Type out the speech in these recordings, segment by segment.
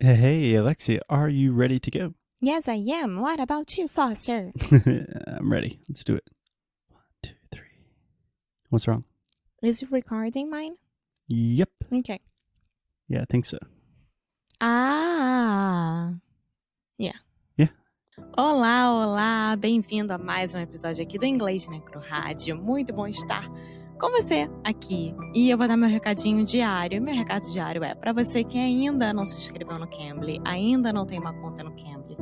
Hey, Alexia, are you ready to go? Yes, I am. What about you, Foster? I'm ready. Let's do it. 1, 2, 3. What's wrong? Is it recording mine? Yep. Okay. Yeah, I think so. Yeah. Yeah. Olá, bem-vindo a mais um episódio aqui do Inglês Necro Rádio. Muito bom estar com você aqui. E eu vou dar meu recadinho diário. Meu recado diário é para você que ainda não se inscreveu no Cambly, ainda não tem uma conta no Cambly,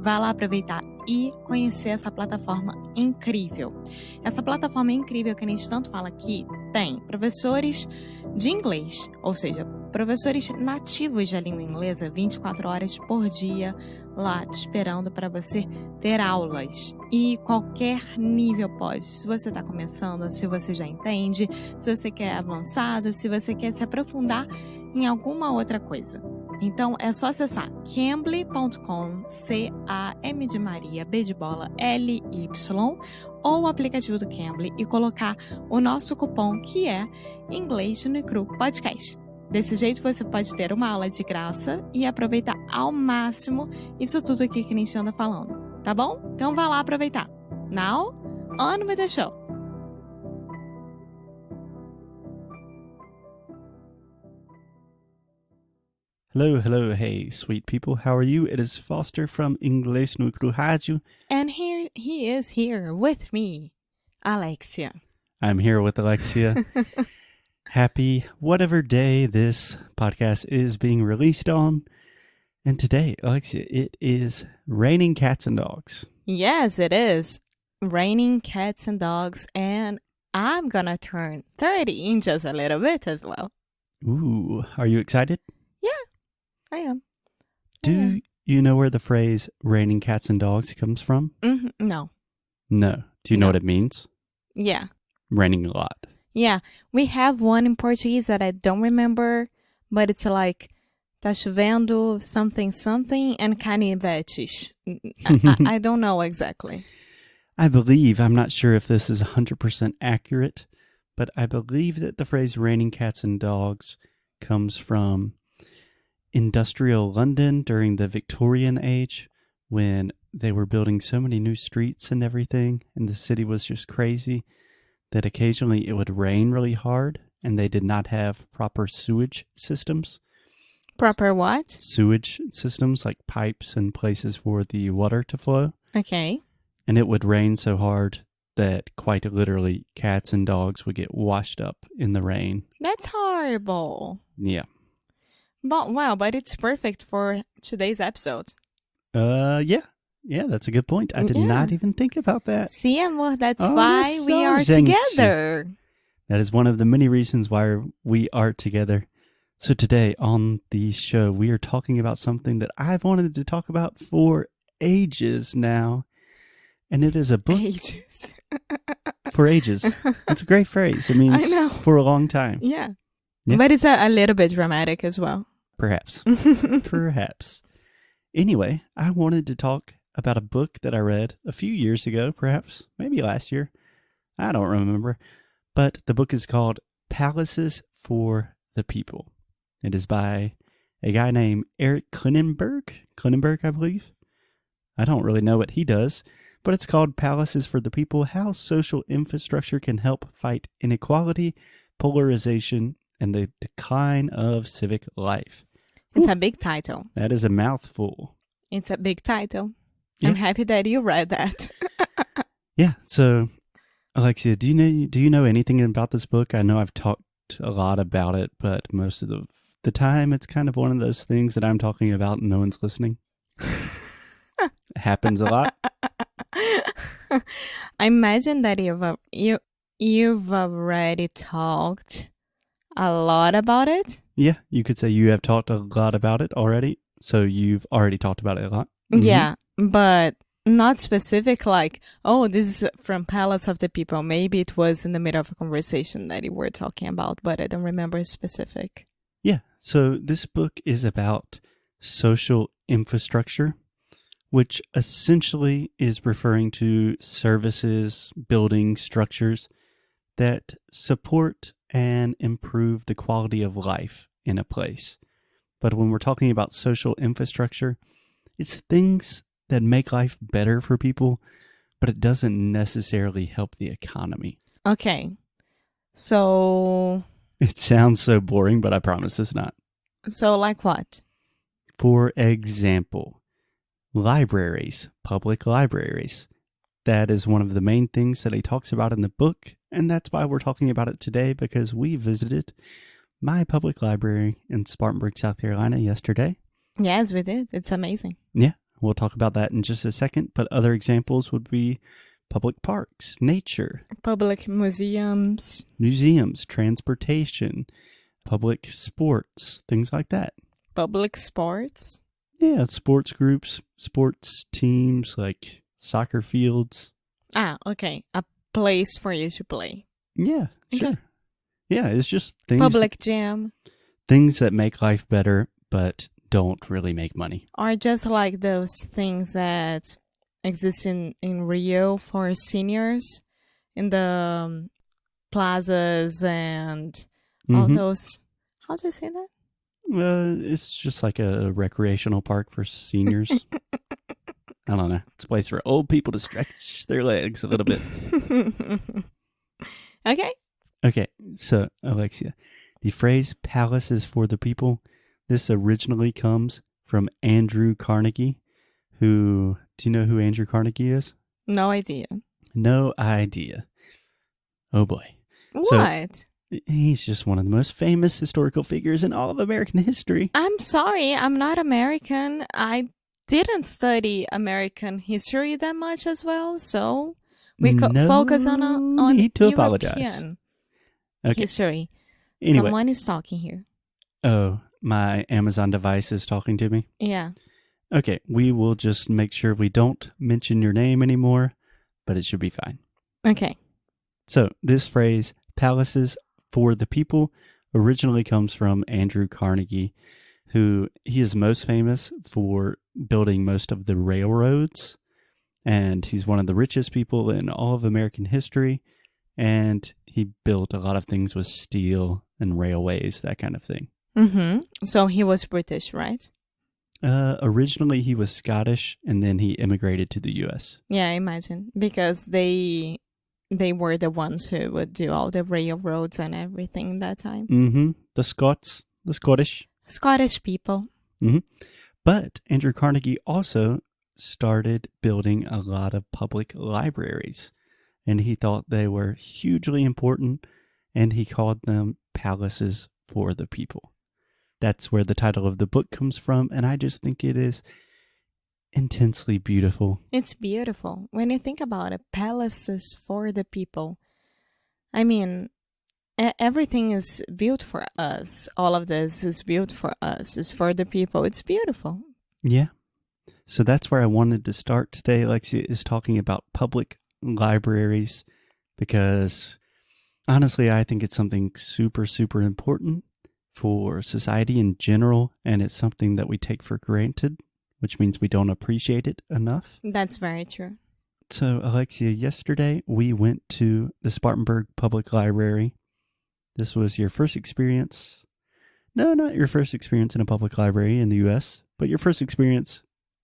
vá lá aproveitar e conhecer essa plataforma incrível. Essa plataforma incrível que a gente tanto fala aqui tem professores de inglês, ou seja, professores nativos de língua inglesa 24 horas por dia lá te esperando para você ter aulas. E qualquer nível pode. Se você está começando, se você já entende, se você quer avançado, se você quer se aprofundar em alguma outra coisa. Então, é só acessar cambly.com, C-A-M de Maria, B de bola, L-Y, ou o aplicativo do Cambly e colocar o nosso cupom que é inglesnuecrupodcast. Desse jeito você pode ter uma aula de graça e aproveitar ao máximo isso tudo aqui que a gente anda falando, tá bom? Então vá lá aproveitar. Now, on with the show! Hello, hey, sweet people. How are you? It is Foster from Inglês no Rádio. And here he is here with me, Alexia. I'm here with Alexia. Happy whatever day this podcast is being released on. And today, Alexia, it is raining cats and dogs. Yes, it is. Raining cats and dogs. And I'm gonna turn 30 in just a little bit as well. Ooh, are you excited? Yeah, I am. Do you know where the phrase raining cats and dogs comes from? No. No. Do you know what it means? Yeah. Raining a lot. Yeah, we have one in Portuguese that I don't remember, but it's like, tá chovendo, something, and canivetes. I don't know exactly. I believe, I'm not sure if this is 100% accurate, but I believe that the phrase raining cats and dogs comes from industrial London during the Victorian age when they were building so many new streets and everything, and the city was just crazy. That occasionally it would rain really hard, and they did not have proper sewage systems. Proper what? Sewage systems, like pipes and places for the water to flow. Okay. And it would rain so hard that quite literally cats and dogs would get washed up in the rain. That's horrible. Yeah. But it's perfect for today's episode. Yeah, that's a good point. I did not even think about that. See, amor, that's why we are gente. together. That is one of the many reasons why we are together. So today on the show, we are talking about something that I've wanted to talk about for ages now. And it is a book. Ages. For ages. It's a great phrase. It means for a long time. Yeah. But it's a little bit dramatic as well. Perhaps. Perhaps. Anyway, I wanted to talk about a book that I read a few years ago, perhaps, maybe last year. I don't remember. But the book is called Palaces for the People. It is by a guy named Eric Klinenberg, I believe. I don't really know what he does, but it's called Palaces for the People, How Social Infrastructure Can Help Fight Inequality, Polarization, and the Decline of Civic Life. It's a big title. That is a mouthful. It's a big title. Yeah. I'm happy that you read that. Yeah. So, Alexia, do you know anything about this book? I know I've talked a lot about it, but most of the time it's kind of one of those things that I'm talking about and no one's listening. It happens a lot. I imagine that you've already talked a lot about it. Yeah, you could say you have talked a lot about it already. So you've already talked about it a lot. Mm-hmm. Yeah, but not specific like, oh, this is from Palace of the People. Maybe it was in the middle of a conversation that you were talking about, but I don't remember specific. Yeah, so this book is about social infrastructure, which essentially is referring to services, building structures that support and improve the quality of life in a place. But when we're talking about social infrastructure, it's things that make life better for people, but it doesn't necessarily help the economy. Okay. So It sounds so boring, but I promise it's not. like what? For example, libraries, public libraries. That is one of the main things that he talks about in the book, and that's why we're talking about it today, because we visited my public library in Spartanburg, South Carolina yesterday. Yes, we did. It's amazing. Yeah, we'll talk about that in just a second, but other examples would be public parks, nature, Public museums. museums, transportation, public sports, things like that. Public sports. Yeah, sports groups, sports teams, like soccer fields. Okay. A place for you to play. Yeah, sure. Okay. Yeah, it's just things Public gym. things that make life better, but don't really make money. Or just like those things that exist in Rio for seniors in the plazas and all those. How do you say that? It's just like a recreational park for seniors. I don't know. It's a place for old people to stretch their legs a little bit. Okay. Okay, so Alexia, the phrase "palace is for the people," this originally comes from Andrew Carnegie, do you know who Andrew Carnegie is? No idea. No idea. Oh boy. What? He's just one of the most famous historical figures in all of American history. I'm sorry, I'm not American. I didn't study American history that much as well, so we could focus on need to European apologize. Okay. history. Anyway. Someone is talking here. Oh, my Amazon device is talking to me? Yeah. Okay, we will just make sure we don't mention your name anymore, but it should be fine. Okay. So this phrase, "palaces for the people," originally comes from Andrew Carnegie, he is most famous for building most of the railroads, and he's one of the richest people in all of American history, and he built a lot of things with steel and railways, that kind of thing. So he was British, right? Originally he was Scottish, and then he immigrated to the U.S. Yeah, I imagine, because they were the ones who would do all the railroads and everything that time. The Scottish. Scottish people. But Andrew Carnegie also started building a lot of public libraries, and he thought they were hugely important, and he called them palaces for the people. That's where the title of the book comes from, and I just think it is intensely beautiful. It's beautiful. When you think about it, palaces for the people. I mean, everything is built for us. All of this is built for us. It's for the people. It's beautiful. Yeah. So that's where I wanted to start today, Alexia, is talking about public libraries, because honestly, I think it's something super, super important for society in general, and it's something that we take for granted, which means we don't appreciate it enough. That's very true. So, Alexia, yesterday we went to the Spartanburg Public Library. This was your first experience. No, not your first experience in a public library in the U.S., but your first experience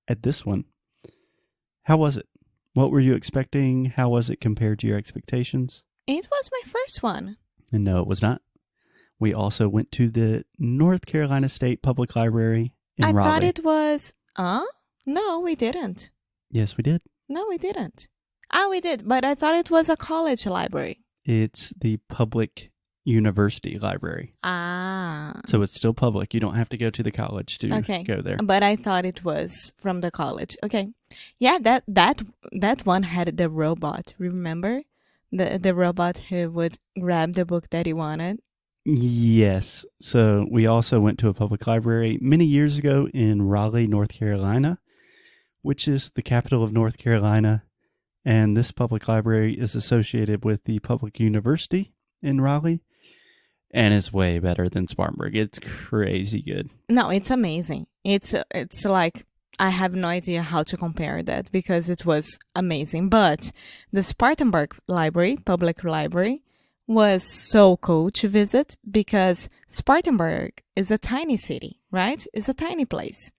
at this one. How was it? What were you expecting? How was it compared to your expectations? It was my first one. And no, it was not. We also went to the North Carolina State Public Library in Raleigh. I thought it was... No, we didn't. Yes, we did. No, we didn't. We did, but I thought it was a college library. It's the public university library. So it's still public. You don't have to go to the college to go there. But I thought it was from the college. Okay. Yeah, that one had the robot, remember? The robot who would grab the book that he wanted. Yes. So we also went to a public library many years ago in Raleigh, North Carolina, which is the capital of North Carolina. And this public library is associated with the public university in Raleigh. And it's way better than Spartanburg. It's crazy good. No, it's amazing. It's like, I have no idea how to compare that because it was amazing. But the Spartanburg Library, public library, was so cool to visit because Spartanburg is a tiny city, right? It's a tiny place.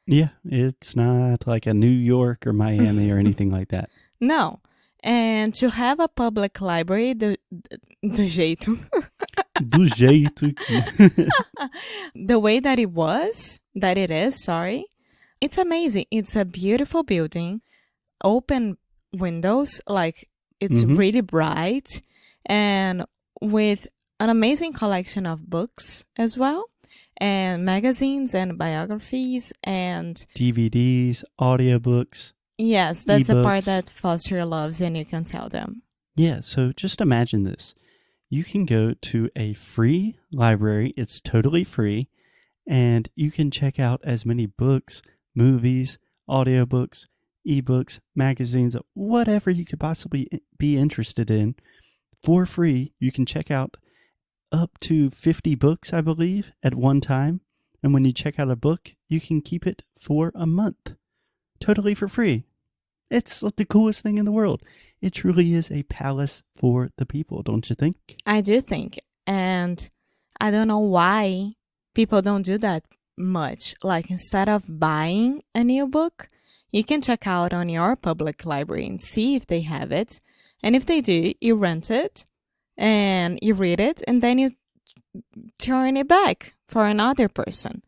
Yeah, it's not like a New York or Miami or anything like that. No. And to have a public library do jeito. Do jeito que... The way that it is, it's amazing. It's a beautiful building, open windows, like it's really bright, and with an amazing collection of books as well, and magazines and biographies and DVDs, audiobooks. Yes, that's ebooks. a part that Foster loves, and you can tell them. Yeah, so just imagine this. You can go to a free library. It's totally free, and you can check out as many books, movies, audiobooks, ebooks, magazines, whatever you could possibly be interested in. For free, you can check out up to 50 books, I believe, at one time. And when you check out a book, you can keep it for a month. Totally for free. It's the coolest thing in the world. It truly is a palace for the people, don't you think? I do think. And I don't know why people don't do that much. Like, instead of buying a new book, you can check out on your public library and see if they have it. And if they do, you rent it and you read it, and then you turn it back for another person.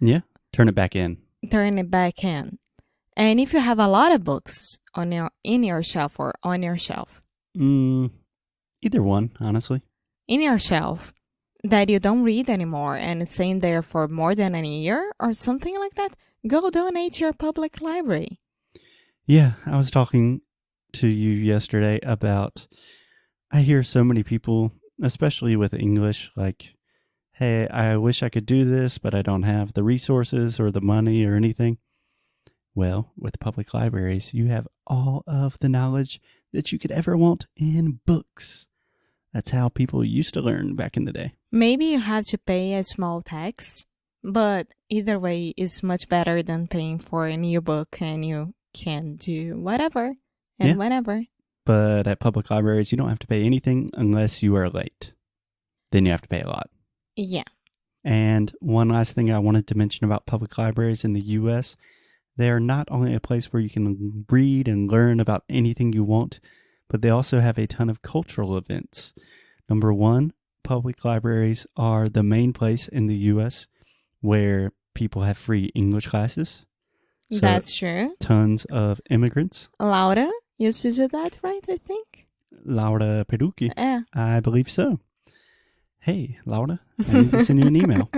Yeah, turn it back in. Turn it back in. And if you have a lot of books in your shelf or on your shelf. Either one, honestly. In your shelf that you don't read anymore and it's staying there for more than a year or something like that, go donate to your public library. Yeah, I was talking to you yesterday about, I hear so many people, especially with English, like, hey, I wish I could do this, but I don't have the resources or the money or anything. Well, with public libraries, you have all of the knowledge that you could ever want in books. That's how people used to learn back in the day. Maybe you have to pay a small tax, but either way is much better than paying for a new book, and you can do whatever and whenever. But at public libraries, you don't have to pay anything unless you are late. Then you have to pay a lot. Yeah. And one last thing I wanted to mention about public libraries in the U.S., they are not only a place where you can read and learn about anything you want, but they also have a ton of cultural events. Number one, public libraries are the main place in the U.S. where people have free English classes. So that's true. Tons of immigrants. Laura used to do that, right, I think? Laura Perucchi. Yeah. I believe so. Hey, Laura, I need to send you an email.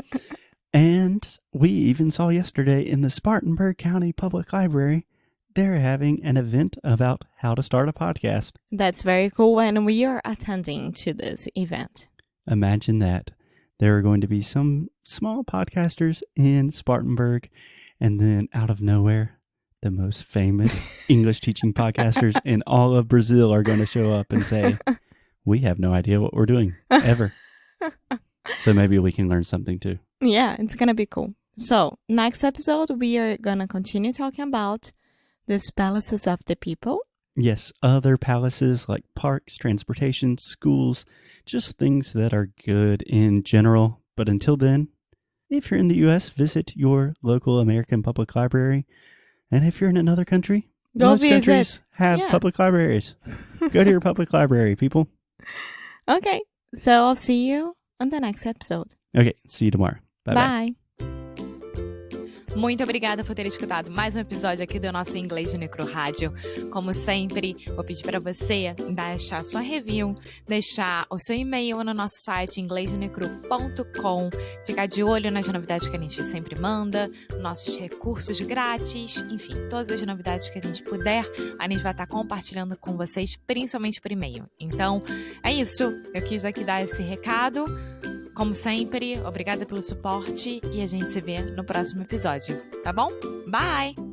And we even saw yesterday in the Spartanburg County Public Library, they're having an event about how to start a podcast. That's very cool, and we are attending to this event. Imagine that. There are going to be some small podcasters in Spartanburg, and then out of nowhere, the most famous English teaching podcasters in all of Brazil are going to show up and say, we have no idea what we're doing, ever. So maybe we can learn something too. Yeah, it's going to be cool. So, next episode, we are going to continue talking about these palaces of the people. Yes, other palaces like parks, transportation, schools, just things that are good in general. But until then, if you're in the U.S., visit your local American public library. And if you're in another country, most countries have public libraries. Go to your public library, people. Okay, so I'll see you on the next episode. Okay, see you tomorrow. Bye. Muito obrigada por ter escutado mais um episódio aqui do nosso Inglês no Necru Rádio. Como sempre, vou pedir para você deixar sua review, deixar o seu e-mail no nosso site inglesnuecrupodcast.com, ficar de olho nas novidades que a gente sempre manda, nossos recursos grátis, enfim, todas as novidades que a gente puder, a gente vai estar compartilhando com vocês, principalmente por e-mail. Então, é isso. Eu quis aqui dar esse recado. Como sempre, obrigada pelo suporte e a gente se vê no próximo episódio, tá bom? Bye!